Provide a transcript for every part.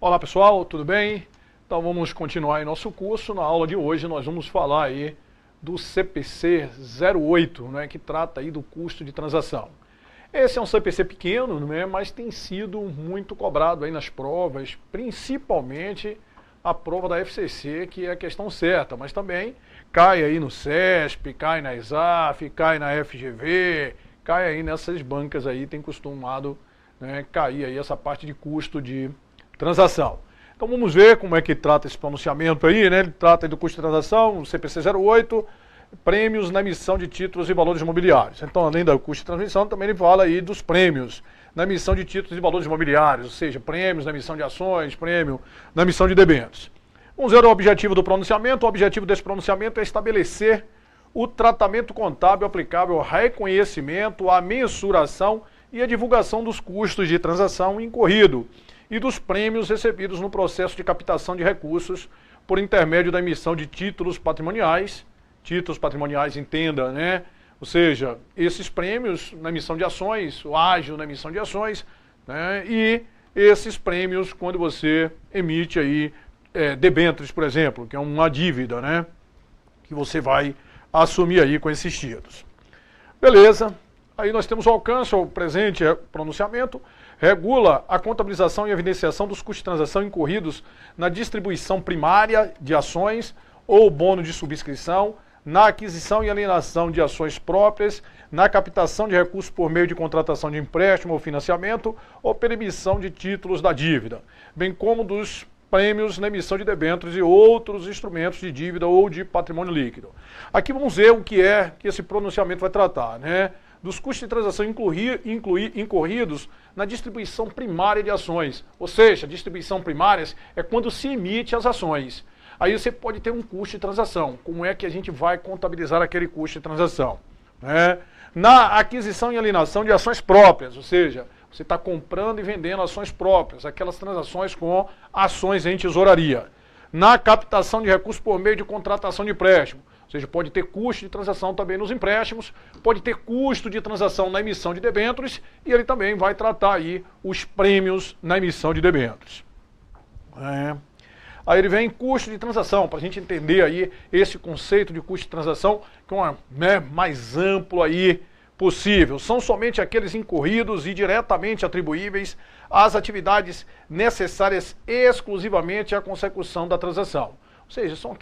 Olá pessoal, tudo bem? Então vamos continuar aí nosso curso. Na aula de hoje nós vamos falar aí do CPC 08, né, que trata aí do custo de transação. Esse é um CPC pequeno, né, mas tem sido muito cobrado aí nas provas, principalmente a prova da FCC, que é a questão certa, mas também cai aí no CESP, cai na ESAF, cai na FGV, cai aí nessas bancas aí, tem costumado, né, cair aí essa parte de custo de transação. Então vamos ver como é que trata esse pronunciamento aí, né? Ele trata do custo de transação, o CPC 08, prêmios na emissão de títulos e valores imobiliários. Então, além do custo de transmissão, também ele fala aí dos prêmios na emissão de títulos e valores imobiliários, ou seja, prêmios na emissão de ações, prêmio na emissão de debêntures. Vamos ver o objetivo do pronunciamento. O objetivo desse pronunciamento é estabelecer o tratamento contábil aplicável ao reconhecimento, à mensuração e à divulgação dos custos de transação incorrido e dos prêmios recebidos no processo de captação de recursos por intermédio da emissão de títulos patrimoniais, entenda, né? Ou seja, esses prêmios na emissão de ações, o ágio na emissão de ações, né? E esses prêmios quando você emite aí debêntures, por exemplo, que é uma dívida, né? Que você vai assumir aí com esses títulos. Beleza. Aí nós temos o alcance, o presente pronunciamento, regula a contabilização e evidenciação dos custos de transação incorridos na distribuição primária de ações ou bônus de subscrição, na aquisição e alienação de ações próprias, na captação de recursos por meio de contratação de empréstimo ou financiamento ou pela emissão de títulos da dívida, bem como dos prêmios na emissão de debêntures e outros instrumentos de dívida ou de patrimônio líquido. Aqui vamos ver o que é que esse pronunciamento vai tratar, né? Dos custos de transação incorridos na distribuição primária de ações. Ou seja, distribuição primária é quando se emite as ações. Aí você pode ter um custo de transação. Como é que a gente vai contabilizar aquele custo de transação? Né? Na aquisição e alienação de ações próprias, ou seja, você está comprando e vendendo ações próprias, aquelas transações com ações em tesouraria. Na captação de recursos por meio de contratação de empréstimo. Ou seja, pode ter custo de transação também nos empréstimos, pode ter custo de transação na emissão de debêntures e ele também vai tratar aí os prêmios na emissão de debêntures. Aí ele vem custo de transação, para a gente entender aí esse conceito de custo de transação, que é mais amplo aí possível. São somente aqueles incorridos e diretamente atribuíveis às atividades necessárias exclusivamente à consecução da transação. Ou seja, são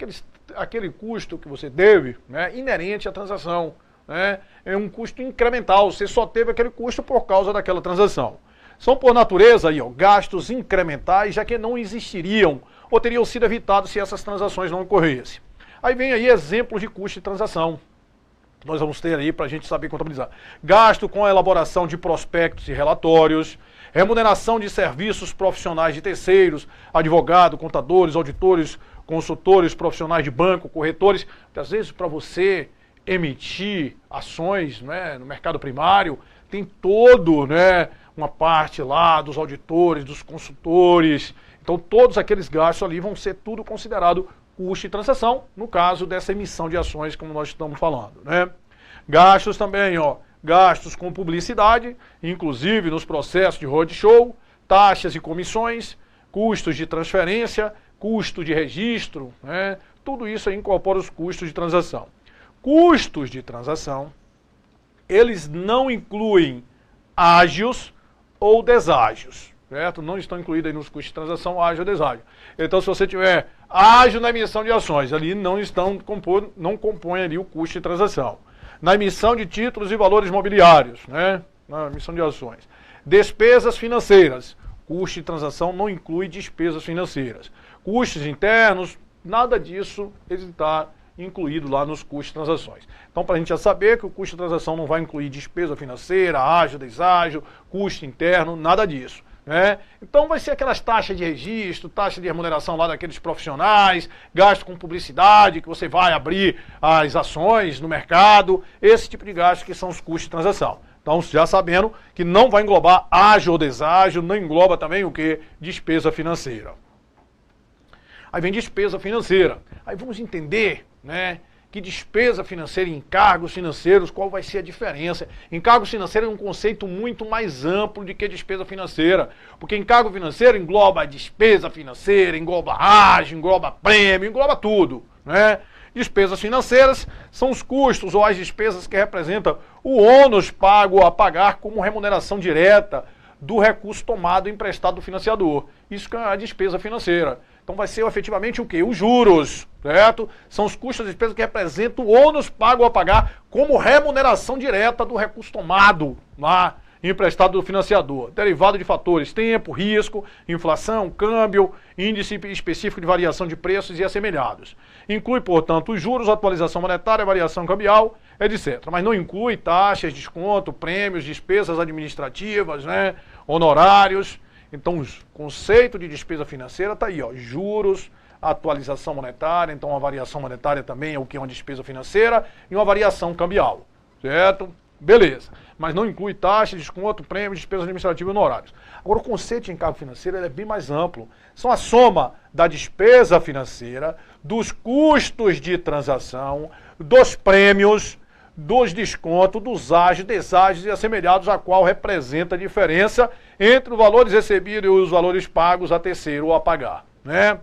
aquele custo que você teve, né, inerente à transação. Né, é um custo incremental, você só teve aquele custo por causa daquela transação. São, por natureza, aí, gastos incrementais, já que não existiriam ou teriam sido evitados se essas transações não ocorressem. Aí vem aí exemplos de custo de transação. Nós vamos ter aí para a gente saber contabilizar. Gasto com a elaboração de prospectos e relatórios, remuneração de serviços profissionais de terceiros, advogado, contadores, auditores, consultores, profissionais de banco, corretores. Às vezes, para você emitir ações, né, no mercado primário, tem todo, né, uma parte lá dos auditores, dos consultores. Então, todos aqueles gastos ali vão ser tudo considerado custo de transação, no caso dessa emissão de ações, como nós estamos falando. Né? Gastos também, gastos com publicidade, inclusive nos processos de roadshow, taxas e comissões, custos de transferência, custo de registro, né? Tudo isso aí incorpora os custos de transação. Custos de transação, eles não incluem ágios ou deságios, certo? Não estão incluídos aí nos custos de transação ágio ou deságio. Então, se você tiver ágio na emissão de ações, ali não compõe ali o custo de transação. Na emissão de títulos e valores mobiliários, né? Na emissão de ações. Despesas financeiras. Custo de transação não inclui despesas financeiras. Custos internos, nada disso está incluído lá nos custos de transações. Então, para a gente já saber que o custo de transação não vai incluir despesa financeira, ágio, deságio, custo interno, nada disso. Né? Então, vai ser aquelas taxas de registro, taxa de remuneração lá daqueles profissionais, gasto com publicidade, que você vai abrir as ações no mercado, esse tipo de gasto que são os custos de transação. Então, já sabendo que não vai englobar ágio ou deságio, não engloba também o que? Despesa financeira. Aí vem despesa financeira. Aí vamos entender, né, que despesa financeira e encargos financeiros, qual vai ser a diferença? Encargos financeiros é um conceito muito mais amplo do que despesa financeira, porque encargo financeiro engloba a despesa financeira, engloba ágio, engloba prêmio, engloba tudo, né? Despesas financeiras são os custos ou as despesas que representam o ônus pago a pagar como remuneração direta do recurso tomado emprestado do financiador. Isso que é a despesa financeira. Então vai ser efetivamente o quê? Os juros, certo? São os custos e despesas que representam o ônus pago a pagar como remuneração direta do recurso tomado lá emprestado do financiador, derivado de fatores tempo, risco, inflação, câmbio, índice específico de variação de preços e assemelhados. Inclui, portanto, os juros, atualização monetária, variação cambial, etc. Mas não inclui taxas, desconto, prêmios, despesas administrativas, né, honorários. Então, o conceito de despesa financeira está aí, ó, juros, atualização monetária, então uma variação monetária também é o que é uma despesa financeira, e uma variação cambial, certo? Beleza, mas não inclui taxa, desconto, prêmio, despesas administrativas e honorários. Agora, o conceito de encargo financeiro é bem mais amplo. São a soma da despesa financeira, dos custos de transação, dos prêmios, dos descontos, dos ágios, deságios e assemelhados, a qual representa a diferença entre os valores recebidos e os valores pagos a terceiro ou a pagar, né?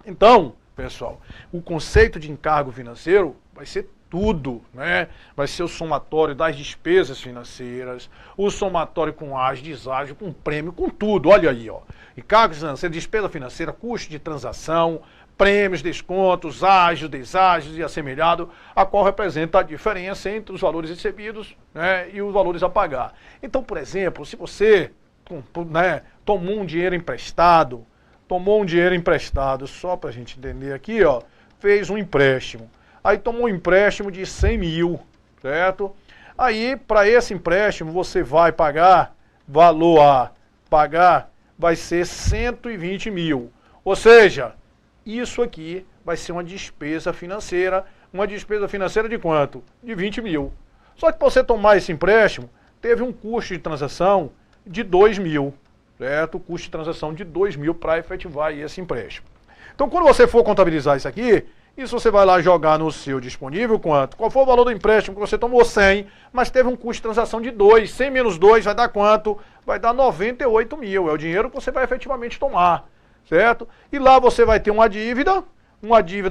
Então, pessoal, o conceito de encargo financeiro vai ser tudo, né? Vai ser o somatório das despesas financeiras, o somatório com ágio, deságio, com prêmio, com tudo. Olha aí, ó. Encargo financeiro, despesa financeira, custo de transação, prêmios, descontos, ágios, deságios e assemelhado, a qual representa a diferença entre os valores recebidos, né, e os valores a pagar. Então, por exemplo, se você, né, tomou um dinheiro emprestado, só para a gente entender aqui, ó, fez um empréstimo. Aí tomou um empréstimo de 100 mil, certo? Aí, para esse empréstimo, você vai pagar, valor a pagar, vai ser 120 mil. Ou seja, isso aqui vai ser uma despesa financeira de quanto? De 20 mil. Só que para você tomar esse empréstimo, teve um custo de transação de 2 mil, certo? O custo de transação de 2 mil para efetivar esse empréstimo. Então, quando você for contabilizar isso aqui, isso você vai lá jogar no seu disponível quanto? Qual foi o valor do empréstimo que você tomou? 100, mas teve um custo de transação de 2. 100 menos 2 vai dar quanto? Vai dar 98 mil. É o dinheiro que você vai efetivamente tomar, certo? E lá você vai ter uma dívida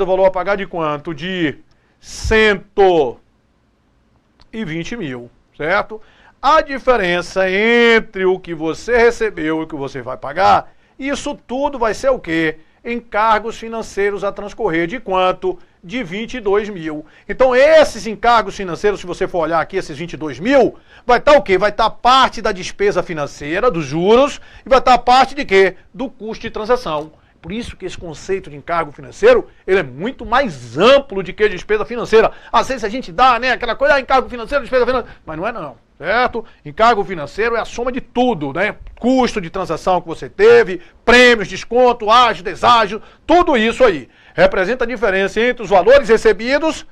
valor a pagar de quanto? De 120 mil, certo? A diferença entre o que você recebeu e o que você vai pagar, isso tudo vai ser o quê? Encargos financeiros a transcorrer de quanto? De 22 mil. Então esses encargos financeiros, se você for olhar aqui, esses 22 mil, vai estar o quê? Vai estar parte da despesa financeira, dos juros, e vai estar parte de quê? Do custo de transação. Por isso que esse conceito de encargo financeiro, ele é muito mais amplo do que despesa financeira. Às vezes a gente dá, né, aquela coisa, encargo financeiro, despesa financeira, mas não é não, certo? Encargo financeiro é a soma de tudo, né? Custo de transação que você teve, prêmios, desconto, ágio, deságio, tudo isso aí. Representa a diferença entre os valores recebidos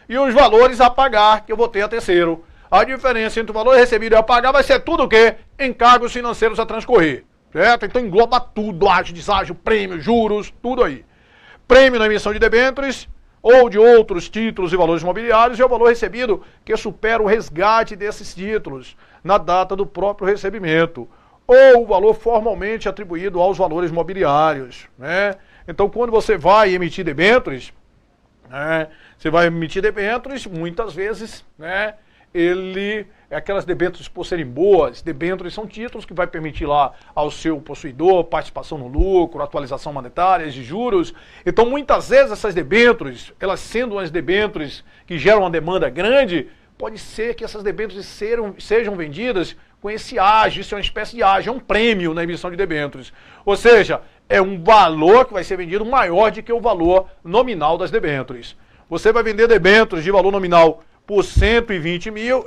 e os valores a pagar, que eu vou ter a terceiro. A diferença entre o valor recebido e a pagar vai ser tudo o quê? Encargos financeiros a transcorrer. Certo? Então engloba tudo, ágio, deságio, prêmio, juros, tudo aí. Prêmio na emissão de debêntures ou de outros títulos e valores mobiliários é o valor recebido que supera o resgate desses títulos na data do próprio recebimento, ou o valor formalmente atribuído aos valores mobiliários, né? Então, quando você vai emitir debêntures, né, muitas vezes, né, aquelas debêntures por serem boas, debêntures são títulos que vai permitir lá ao seu possuidor participação no lucro, atualização monetária, de juros. Então, muitas vezes essas debêntures, elas sendo umas debêntures que geram uma demanda grande, pode ser que essas debêntures sejam vendidas com esse ágio, isso é uma espécie de ágio, é um prêmio na emissão de debêntures. Ou seja, é um valor que vai ser vendido maior do que o valor nominal das debêntures. Você vai vender debêntures de valor nominal por 120 mil,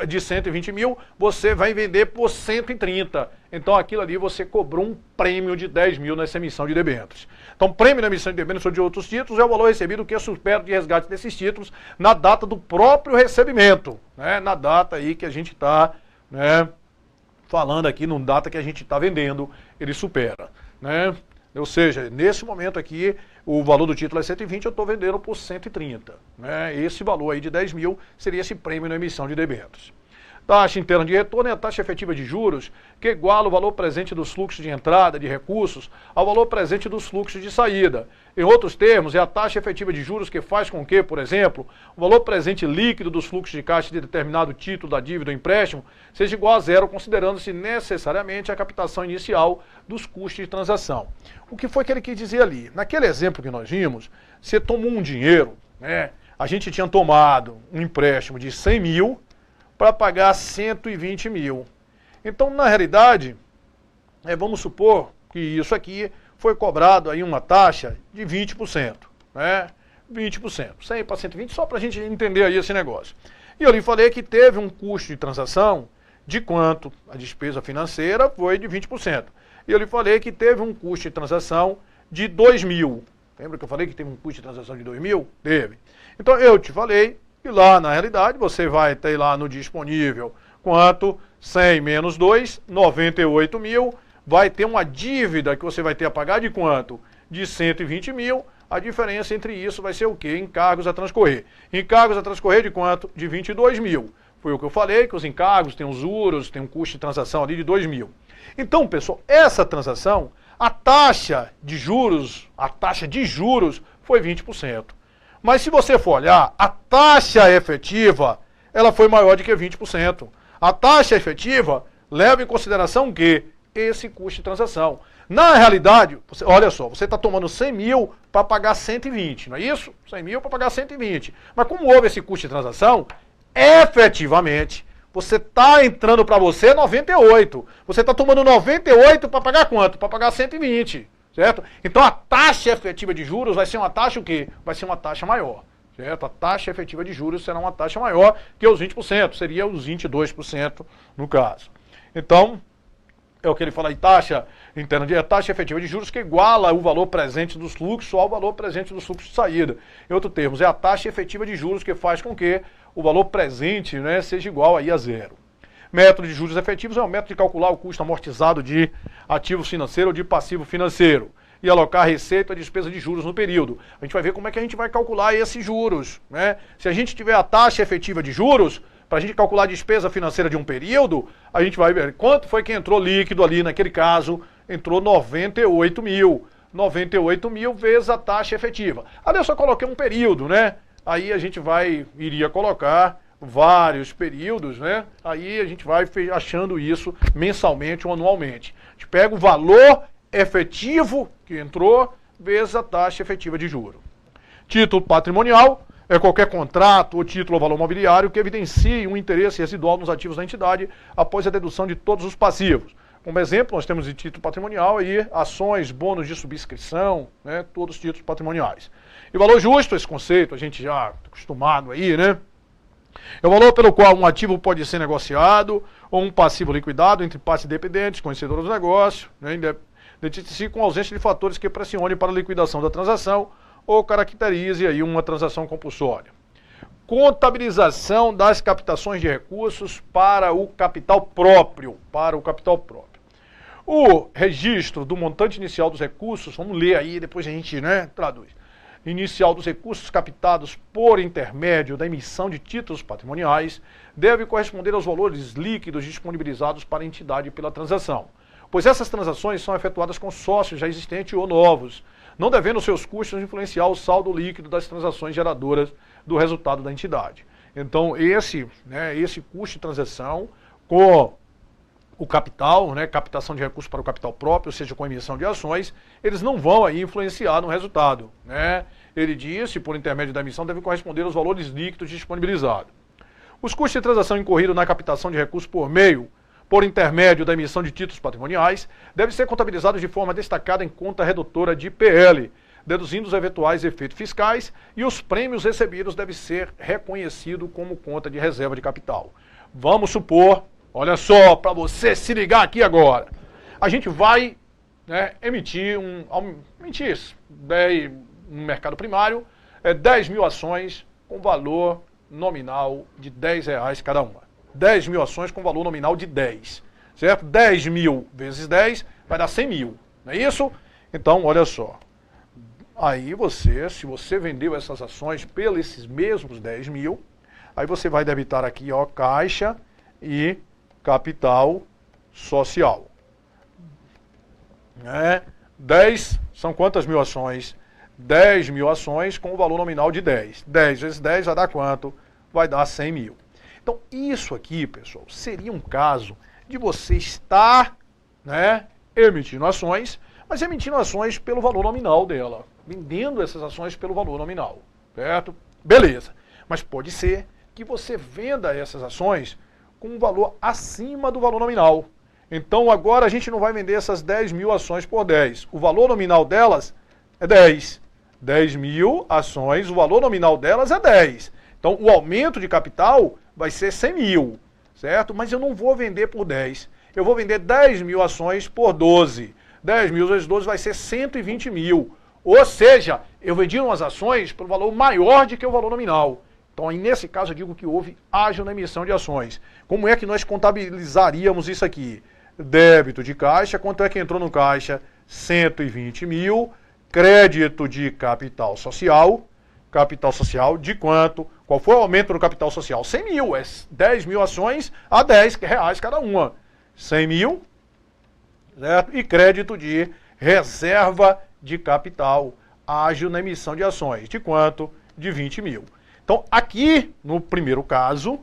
você vai vender por 130. Então aquilo ali você cobrou um prêmio de 10 mil nessa emissão de debêntures. Então prêmio na emissão de debêntures ou de outros títulos é o valor recebido que supera de resgate desses títulos na data do próprio recebimento, né? Na data aí que a gente está, né, falando aqui, na data que a gente está vendendo, ele supera, né? Ou seja, nesse momento aqui, o valor do título é 120, eu estou vendendo por 130. Né? Esse valor aí de 10 mil seria esse prêmio na emissão de debêntures. Taxa interna de retorno é a taxa efetiva de juros, que iguala o valor presente dos fluxos de entrada de recursos ao valor presente dos fluxos de saída. Em outros termos, é a taxa efetiva de juros que faz com que, por exemplo, o valor presente líquido dos fluxos de caixa de determinado título da dívida ou empréstimo seja igual a zero, considerando-se necessariamente a captação inicial dos custos de transação. O que foi que ele quis dizer ali? Naquele exemplo que nós vimos, você tomou um dinheiro, né? A gente tinha tomado um empréstimo de 100 mil, para pagar 120 mil. Então, na realidade, vamos supor que isso aqui foi cobrado aí uma taxa de 20%, né? 20%, 100 para 120, só para a gente entender aí esse negócio. E eu lhe falei que teve um custo de transação de quanto? A despesa financeira foi de 20%. E eu lhe falei que teve um custo de transação de 2 mil. Lembra que eu falei que teve um custo de transação de 2 mil? Teve. Então, eu te falei, e lá, na realidade, você vai ter lá no disponível quanto? 100 menos 2, 98 mil. Vai ter uma dívida que você vai ter a pagar de quanto? De 120 mil. A diferença entre isso vai ser o quê? Encargos a transcorrer. Encargos a transcorrer de quanto? De 22 mil. Foi o que eu falei, que os encargos tem os juros, tem um custo de transação ali de 2 mil. Então, pessoal, essa transação, a taxa de juros foi 20%. Mas se você for olhar, a taxa efetiva, ela foi maior do que 20%. A taxa efetiva leva em consideração que esse custo de transação. Na realidade, olha só, você está tomando 100 mil para pagar 120, não é isso? 100 mil para pagar 120. Mas como houve esse custo de transação, efetivamente, você está entrando para você 98. Você está tomando 98 para pagar quanto? Para pagar 120. Certo? Então a taxa efetiva de juros vai ser uma taxa o quê? Vai ser uma taxa maior. Certo? A taxa efetiva de juros será uma taxa maior que os 20%, seria os 22% no caso. Então, é o que ele fala em taxa interna de taxa efetiva de juros, que iguala o valor presente dos fluxos ao valor presente dos fluxos de saída. Em outros termos, é a taxa efetiva de juros que faz com que o valor presente, né, seja igual aí a zero. Método de juros efetivos é um método de calcular o custo amortizado de ativo financeiro ou de passivo financeiro e alocar receita e despesa de juros no período. A gente vai ver como é que a gente vai calcular esses juros, né? Se a gente tiver a taxa efetiva de juros, para a gente calcular a despesa financeira de um período, a gente vai ver quanto foi que entrou líquido ali naquele caso, entrou 98 mil. 98 mil vezes a taxa efetiva. Ali eu só coloquei um período, né? Aí a gente iria colocar vários períodos, né? Aí a gente vai achando isso mensalmente ou anualmente. A gente pega o valor efetivo que entrou vezes a taxa efetiva de juro. Título patrimonial é qualquer contrato ou título ou valor mobiliário que evidencie um interesse residual nos ativos da entidade após a dedução de todos os passivos. Como exemplo, nós temos de título patrimonial aí ações, bônus de subscrição, né? Todos os títulos patrimoniais. E valor justo, esse conceito, a gente já está acostumado aí, né? É o valor pelo qual um ativo pode ser negociado ou um passivo liquidado entre partes independentes, conhecedoras do negócio, né, independente com ausência de fatores que pressionem para a liquidação da transação ou caracterize aí uma transação compulsória. Contabilização das captações de recursos para o capital próprio. O registro do montante inicial dos recursos, vamos ler aí, depois a gente, né, traduz. Inicial dos recursos captados por intermédio da emissão de títulos patrimoniais deve corresponder aos valores líquidos disponibilizados para a entidade pela transação, pois essas transações são efetuadas com sócios já existentes ou novos, não devendo seus custos influenciar o saldo líquido das transações geradoras do resultado da entidade. Então esse custo de transação com o capital, né, captação de recursos para o capital próprio, ou seja, com emissão de ações, eles não vão aí influenciar no resultado, né? Ele disse, por intermédio da emissão, deve corresponder aos valores líquidos disponibilizados. Os custos de transação incorridos na captação de recursos por intermédio da emissão de títulos patrimoniais, devem ser contabilizados de forma destacada em conta redutora de IPL, deduzindo os eventuais efeitos fiscais, e os prêmios recebidos devem ser reconhecidos como conta de reserva de capital. Vamos supor, olha só, para você se ligar aqui agora, a gente vai, né, emitir no mercado primário 10 mil ações com valor nominal de R$10 cada uma. 10 mil ações com valor nominal de 10, certo? 10 mil vezes 10 vai dar 100 mil, não é isso? Então, olha só. Aí você, se você vendeu essas ações pelos esses mesmos 10 mil, aí você vai debitar aqui, ó, caixa e capital social. 10 são quantas mil ações? 10 mil ações com o valor nominal de 10. 10 vezes 10 vai dar quanto? Vai dar 100 mil. Então, isso aqui, pessoal, seria um caso de você estar, emitindo ações, mas emitindo ações pelo valor nominal dela, vendendo essas ações pelo valor nominal, certo? Beleza. Mas pode ser que você venda essas ações com um valor acima do valor nominal. Então, agora a gente não vai vender essas 10 mil ações por 10. O valor nominal delas é 10. 10 mil ações, o valor nominal delas é 10. Então, o aumento de capital vai ser 100 mil, certo? Mas eu não vou vender por 10. Eu vou vender 10 mil ações por 12. 10 mil vezes 12 vai ser 120 mil. Ou seja, eu vendi umas ações pelo valor maior do que o valor nominal. Então, aí, nesse caso, eu digo que houve ágio na emissão de ações. Como é que nós contabilizaríamos isso aqui? Débito de caixa, quanto é que entrou no caixa? 120 mil. Crédito de capital social de quanto? Qual foi o aumento do capital social? 100 mil, é 10 mil ações a 10 reais cada uma. 100 mil, certo? E crédito de reserva de capital, ágio na emissão de ações, de quanto? De 20 mil. Então, aqui, no primeiro caso,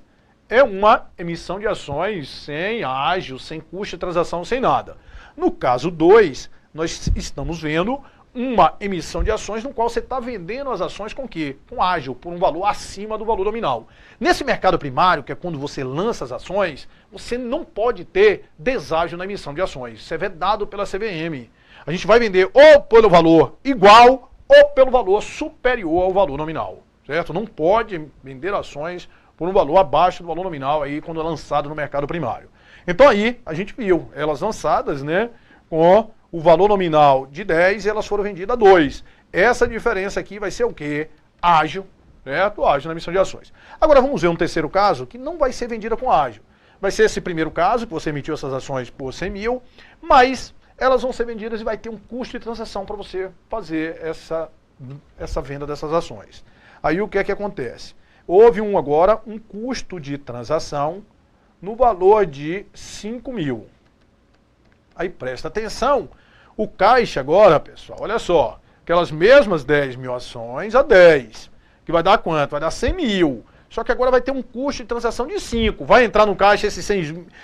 é uma emissão de ações sem ágio, sem custo de transação, sem nada. No caso 2, nós estamos vendo uma emissão de ações no qual você está vendendo as ações com o quê? Com ágio, por um valor acima do valor nominal. Nesse mercado primário, que é quando você lança as ações, você não pode ter deságio na emissão de ações. Isso é vedado pela CVM. A gente vai vender ou pelo valor igual ou pelo valor superior ao valor nominal, certo? Não pode vender ações por um valor abaixo do valor nominal aí quando é lançado no mercado primário. Então aí a gente viu elas lançadas, com o valor nominal de 10 e elas foram vendidas a 2. Essa diferença aqui vai ser o quê? Ágio, certo? Ágio na emissão de ações. Agora vamos ver um terceiro caso que não vai ser vendida com ágio. Vai ser esse primeiro caso, que você emitiu essas ações por 100 mil, mas elas vão ser vendidas e vai ter um custo de transação para você fazer essa venda dessas ações. Aí o que é que acontece? Houve agora um custo de transação no valor de 5 mil. Aí presta atenção, o caixa agora, pessoal, olha só, aquelas mesmas 10 mil ações a 10, que vai dar quanto? Vai dar 100 mil. Só que agora vai ter um custo de transação de 5. Vai entrar no caixa esses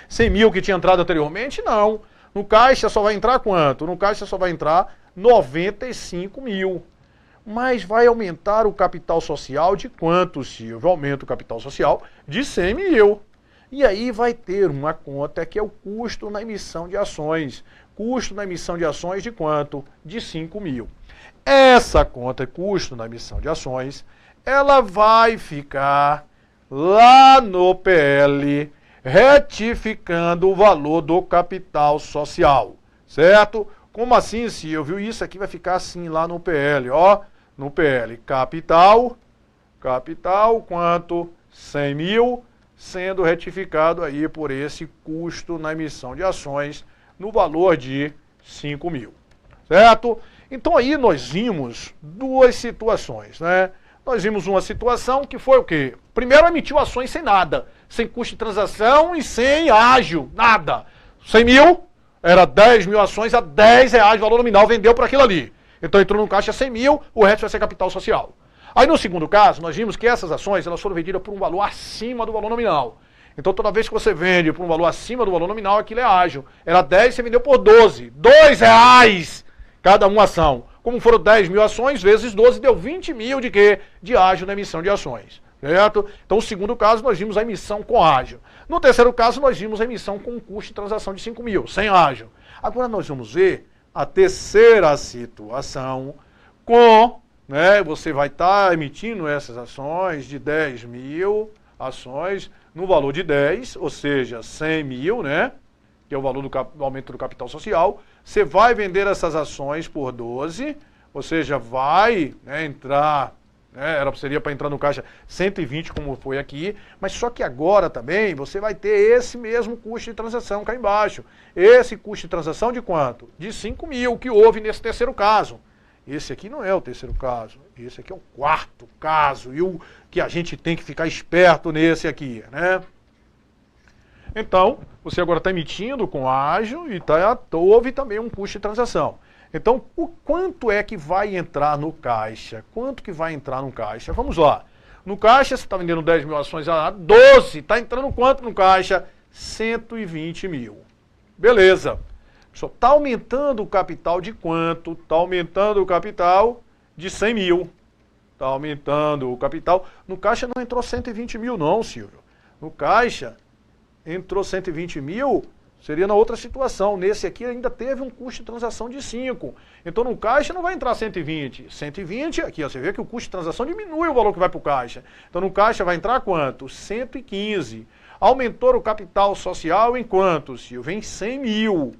100 mil que tinha entrado anteriormente? Não. No caixa só vai entrar quanto? No caixa só vai entrar 95 mil. Mas vai aumentar o capital social de quanto, Silvio? Aumenta o capital social de 100 mil. E aí vai ter uma conta que é o custo na emissão de ações. Custo na emissão de ações de quanto? De 5 mil. Essa conta, custo na emissão de ações, ela vai ficar lá no PL, retificando o valor do capital social, certo? Como assim, Silvio? Isso aqui vai ficar assim lá no PL, ó. No PL, capital, quanto? 100 mil, sendo retificado aí por esse custo na emissão de ações no valor de 5 mil, certo? Então aí nós vimos duas situações, Nós vimos uma situação que foi o quê? Primeiro emitiu ações sem nada, sem custo de transação e sem ágio, nada. 100 mil, era 10 mil ações a 10 reais, valor nominal, vendeu por aquilo ali. Então entrou no caixa 100 mil, o resto vai ser capital social. Aí no segundo caso, nós vimos que essas ações elas foram vendidas por um valor acima do valor nominal. Então toda vez que você vende por um valor acima do valor nominal, aquilo é ágio. Era 10, você vendeu por 12. 2 reais cada uma ação. Como foram 10 mil ações, vezes 12, deu 20 mil de quê? De ágio na emissão de ações. Certo? Então, no segundo caso, nós vimos a emissão com ágio. No terceiro caso, nós vimos a emissão com um custo de transação de 5 mil, sem ágio. Agora nós vamos ver a terceira situação com, você vai estar emitindo essas ações de 10 mil ações no valor de 10, ou seja, 100 mil, que é o valor do aumento do capital social. Você vai vender essas ações por 12, ou seja, vai entrar né? Seria para entrar no caixa 120 como foi aqui, mas só que agora também você vai ter esse mesmo custo de transação cá embaixo. Esse custo de transação de quanto? De 5 mil que houve nesse terceiro caso. Esse aqui não é o terceiro caso, esse aqui é o quarto caso, e o que a gente tem que ficar esperto nesse aqui, né? Então, você agora está emitindo com ágio e houve também um custo de transação. Então, o quanto é que vai entrar no caixa? Quanto que vai entrar no caixa? Vamos lá. No caixa, você está vendendo 10 mil ações a 12, está entrando quanto no caixa? 120 mil. Beleza. Está aumentando o capital de quanto? Está aumentando o capital de 100 mil. Está aumentando o capital. No caixa não entrou 120 mil não, Silvio. No caixa entrou 120 mil, seria na outra situação. Nesse aqui ainda teve um custo de transação de 5. Então no caixa não vai entrar 120. 120, aqui ó, você vê que o custo de transação diminui o valor que vai para o caixa. Então no caixa vai entrar quanto? 115. Aumentou o capital social em quanto, Silvio? Em 100 mil.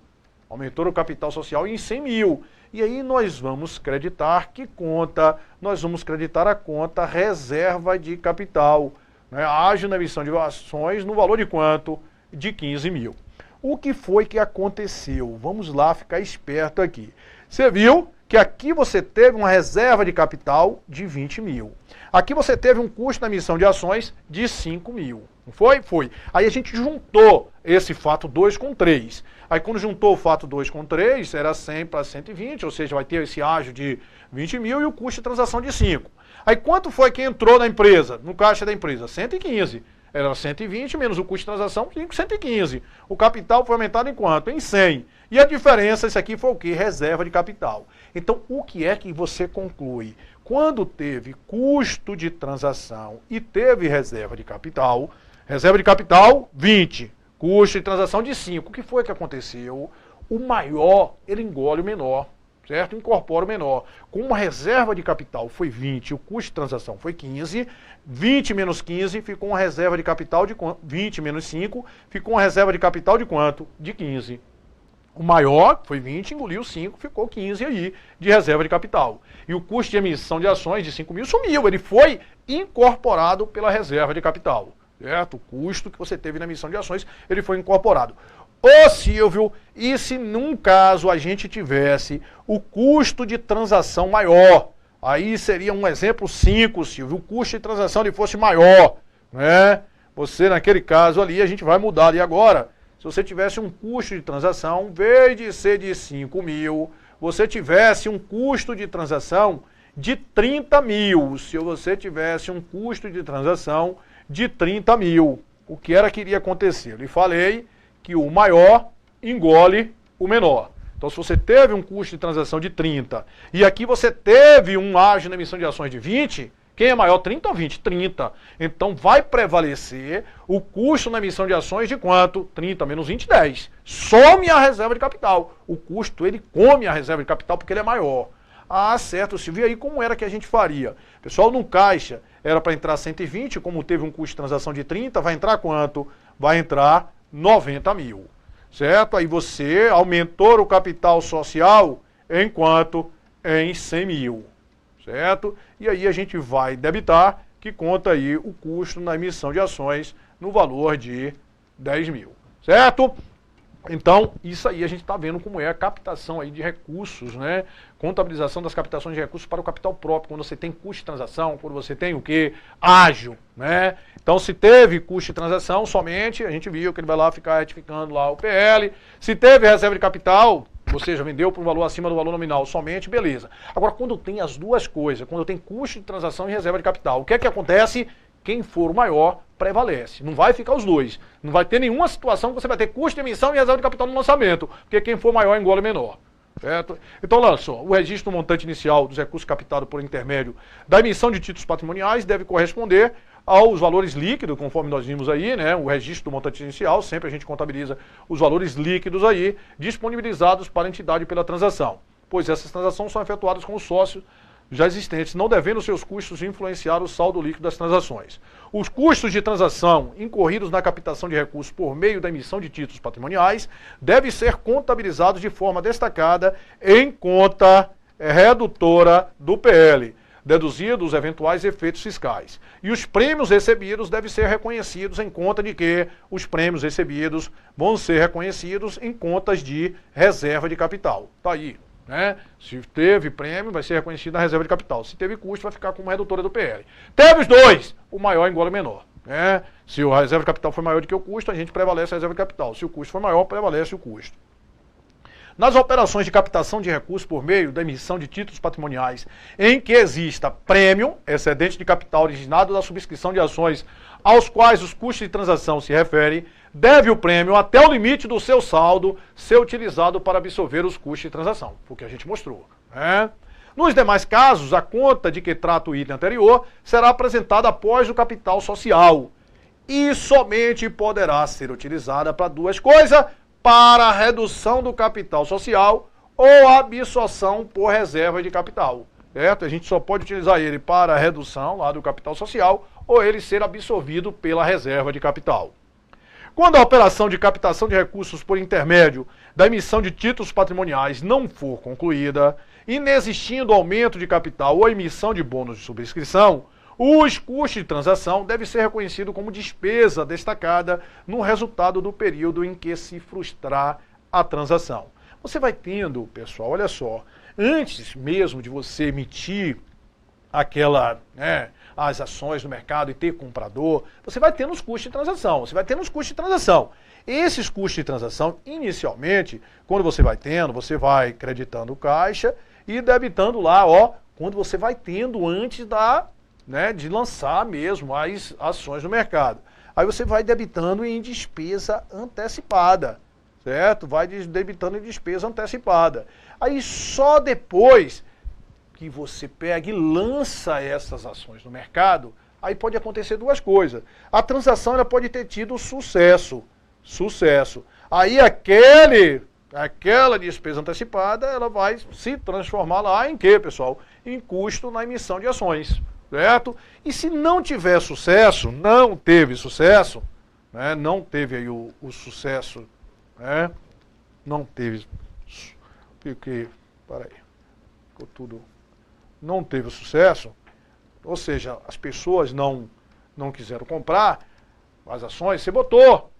Aumentou o capital social em 100 mil. E aí nós vamos creditar que conta? Nós vamos creditar a conta reserva de capital. Né? Ágio na emissão de ações no valor de quanto? De 15 mil. O que foi que aconteceu? Vamos lá ficar esperto aqui. Você viu que aqui você teve uma reserva de capital de 20 mil. Aqui você teve um custo na emissão de ações de 5 mil. Não foi? Foi. Aí a gente juntou esse fato 2 com 3. Aí quando juntou o fato 2 com 3, era 100 para 120, ou seja, vai ter esse ágio de 20 mil e o custo de transação de 5. Aí quanto foi que entrou na empresa, no caixa da empresa? 115. Era 120 menos o custo de transação, 115. O capital foi aumentado em quanto? Em 100. E a diferença, isso aqui foi o quê? Reserva de capital. Então, o que é que você conclui? Quando teve custo de transação e teve reserva de capital, 20, custo de transação de 5. O que foi que aconteceu? O maior, ele engole o menor, certo? Incorpora o menor. Com uma reserva de capital foi 20, o custo de transação foi 15, 20 menos 15 ficou uma reserva de capital de quanto? 20 menos 5 ficou uma reserva de capital de quanto? De 15. O maior foi 20, engoliu 5, ficou 15 aí de reserva de capital. E o custo de emissão de ações de 5 mil sumiu, ele foi incorporado pela reserva de capital. Certo? O custo que você teve na emissão de ações, ele foi incorporado. Ô Silvio, e se num caso a gente tivesse o custo de transação maior? Aí seria um exemplo 5, Silvio, o custo de transação ele fosse maior, né? Você naquele caso ali, a gente vai mudar ali agora. Se você tivesse um custo de transação, em vez de ser de 5 mil, você tivesse um custo de transação de 30 mil. Se você tivesse um custo de transação de 30 mil, o que era que iria acontecer? Eu lhe falei que o maior engole o menor. Então, se você teve um custo de transação de 30 e aqui você teve um ágio na emissão de ações de 20, quem é maior, 30 ou 20? 30. Então, vai prevalecer o custo na emissão de ações de quanto? 30 menos 20, 10. Some a reserva de capital. O custo, ele come a reserva de capital porque ele é maior. Ah, certo, Silvio, e aí como era que a gente faria? Pessoal, no caixa era para entrar 120, como teve um custo de transação de 30, vai entrar quanto? Vai entrar 90 mil, certo? Aí você aumentou o capital social em quanto? Em 100 mil, certo? E aí a gente vai debitar, que conta aí o custo na emissão de ações no valor de 10 mil, certo? Então, isso aí a gente está vendo como é a captação aí de recursos, né? Contabilização das captações de recursos para o capital próprio, quando você tem custo de transação, quando você tem o quê? Ágio, né? Então, se teve custo de transação somente, a gente viu que ele vai lá ficar retificando lá o PL. Se teve reserva de capital, ou seja, vendeu por um valor acima do valor nominal somente, beleza. Agora, quando tem as duas coisas, quando tem custo de transação e reserva de capital, o que é que acontece? Quem for o maior prevalece. Não vai ficar os dois. Não vai ter nenhuma situação que você vai ter custo de emissão e reserva de capital no lançamento, porque quem for maior engole menor. Certo? Então, olha só, o registro do montante inicial dos recursos captados por intermédio da emissão de títulos patrimoniais deve corresponder aos valores líquidos, conforme nós vimos aí, né? O registro do montante inicial, sempre a gente contabiliza os valores líquidos aí, disponibilizados para a entidade pela transação, pois essas transações são efetuadas com os sócios já existentes, não devendo seus custos influenciar o saldo líquido das transações. Os custos de transação incorridos na captação de recursos por meio da emissão de títulos patrimoniais devem ser contabilizados de forma destacada em conta redutora do PL. deduzidos os eventuais efeitos fiscais. E os prêmios recebidos devem ser reconhecidos em conta de que os prêmios recebidos vão ser reconhecidos em contas de reserva de capital. Tá aí, né? Se teve prêmio, vai ser reconhecido na reserva de capital. Se teve custo, vai ficar como redutora do PL. Teve os dois, o maior engole o menor. Se a reserva de capital for maior do que o custo, a gente prevalece a reserva de capital. Se o custo for maior, prevalece o custo. Nas operações de captação de recursos por meio da emissão de títulos patrimoniais em que exista prêmio, excedente de capital originado da subscrição de ações aos quais os custos de transação se referem, deve o prêmio até o limite do seu saldo ser utilizado para absorver os custos de transação, o que a gente mostrou. Nos demais casos, a conta de que trata o item anterior será apresentada após o capital social e somente poderá ser utilizada para duas coisas: para a redução do capital social ou absorção por reserva de capital, certo? A gente só pode utilizar ele para a redução lá do capital social ou ele ser absorvido pela reserva de capital. Quando a operação de captação de recursos por intermédio da emissão de títulos patrimoniais não for concluída, inexistindo aumento de capital ou emissão de bônus de subscrição, os custos de transação devem ser reconhecidos como despesa destacada no resultado do período em que se frustrar a transação. Você vai tendo, pessoal, olha só, antes mesmo de você emitir as ações no mercado e ter comprador, você vai tendo os custos de transação. Esses custos de transação, inicialmente, quando você vai tendo, você vai creditando o caixa e debitando lá, quando você vai tendo antes de lançar mesmo as ações no mercado. Aí você vai debitando em despesa antecipada, certo? Vai debitando em despesa antecipada. Aí só depois que você pega e lança essas ações no mercado, aí pode acontecer duas coisas. A transação ela pode ter tido sucesso. Aí aquela despesa antecipada, ela vai se transformar lá em quê, pessoal? Em custo na emissão de ações. Certo? E se não tiver sucesso, não teve sucesso, não teve aí o sucesso, não teve, porque, ficou tudo, não teve o sucesso, ou seja, as pessoas não quiseram comprar as ações, você botou,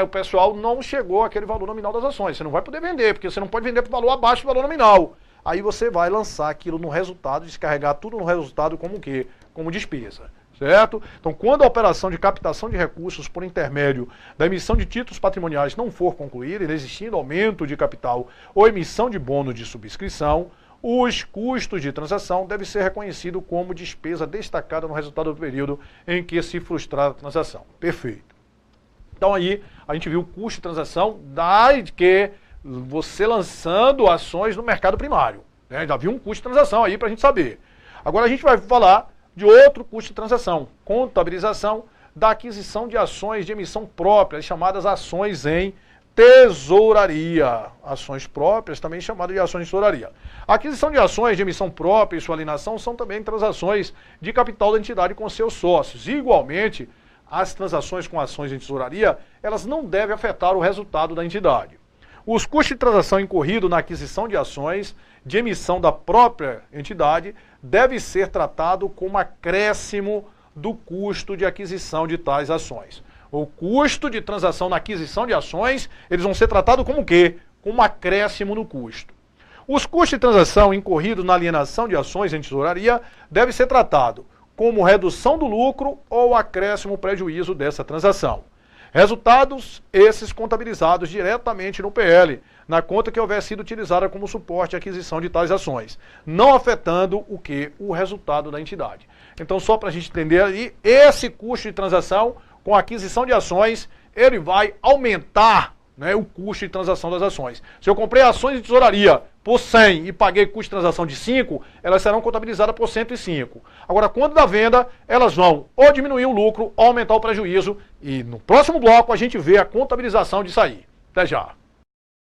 o pessoal não chegou àquele valor nominal das ações, você não vai poder vender, porque você não pode vender por valor abaixo do valor nominal. Aí você vai lançar aquilo no resultado, descarregar tudo no resultado como o quê? Como despesa, certo? Então, quando a operação de captação de recursos por intermédio da emissão de títulos patrimoniais não for concluída, existindo aumento de capital ou emissão de bônus de subscrição, os custos de transação devem ser reconhecidos como despesa destacada no resultado do período em que se frustrar a transação. Perfeito. Então aí, a gente viu o custo de transação que você lançando ações no mercado primário. Já viu um custo de transação aí para a gente saber. Agora a gente vai falar de outro custo de transação, contabilização da aquisição de ações de emissão própria, chamadas ações em tesouraria. Ações próprias, também chamadas de ações de tesouraria. A aquisição de ações de emissão própria e sua alienação são também transações de capital da entidade com seus sócios. Igualmente, as transações com ações em tesouraria, elas não devem afetar o resultado da entidade. Os custos de transação incorridos na aquisição de ações de emissão da própria entidade deve ser tratado como acréscimo do custo de aquisição de tais ações. O custo de transação na aquisição de ações, eles vão ser tratados como o quê? Como acréscimo no custo. Os custos de transação incorridos na alienação de ações em tesouraria devem ser tratados como redução do lucro ou acréscimo prejuízo dessa transação. Resultados esses contabilizados diretamente no PL, na conta que houver sido utilizada como suporte à aquisição de tais ações, não afetando o que? O resultado da entidade. Então, só para a gente entender aí, esse custo de transação com a aquisição de ações, ele vai aumentar o custo de transação das ações. Se eu comprei ações de tesouraria por 100 e paguei custo de transação de 5, elas serão contabilizadas por 105. Agora, quando da venda, elas vão ou diminuir o lucro ou aumentar o prejuízo. E no próximo bloco a gente vê a contabilização disso aí. Até já.